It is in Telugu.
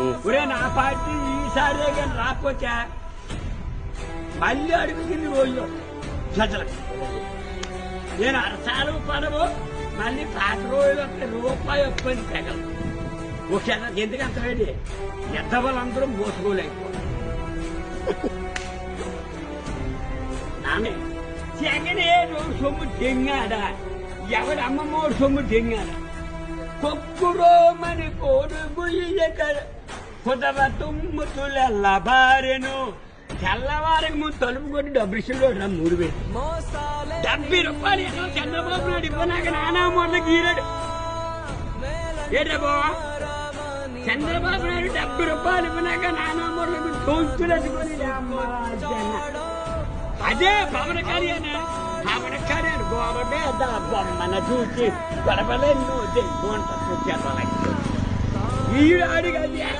ఒరే నా పార్టీ ఈసారే కానీ రాకపోతే మళ్ళీ అడుగుతుంది రోజు ప్రజలకు నేను అరసాలు పడవు మళ్ళీ పాత రోజులు రూపాయి ఒప్పని తెగలు ఓకే ఎందుకు అంత వేడి ఎంత వాళ్ళందరూ మోసుకోలేకపోతే జగనే సొమ్ము తెంగాడా ఎవడు అమ్మమ్మోడు సొమ్ము తెంగాడా కొక్కురోమని కొడుకు కుదవ తుమ్ముతుల భార్యను తెల్లవారికి ముందు తలుపు కొట్టి డబ్బులు 3,000 70 రూపాయలు చంద్రబాబు నాయుడు ఇవ్వనాక నానా మొన్న గీరాడు ఏటా బావా చంద్రబాబు నాయుడు 70 రూపాయలు ఇవ్వనాక నానా మొన్న తోచులని అదే పవన్ కళ్యాణ్ గోబటే బొమ్మన చూసి గడపలేను ఈడు అడిగది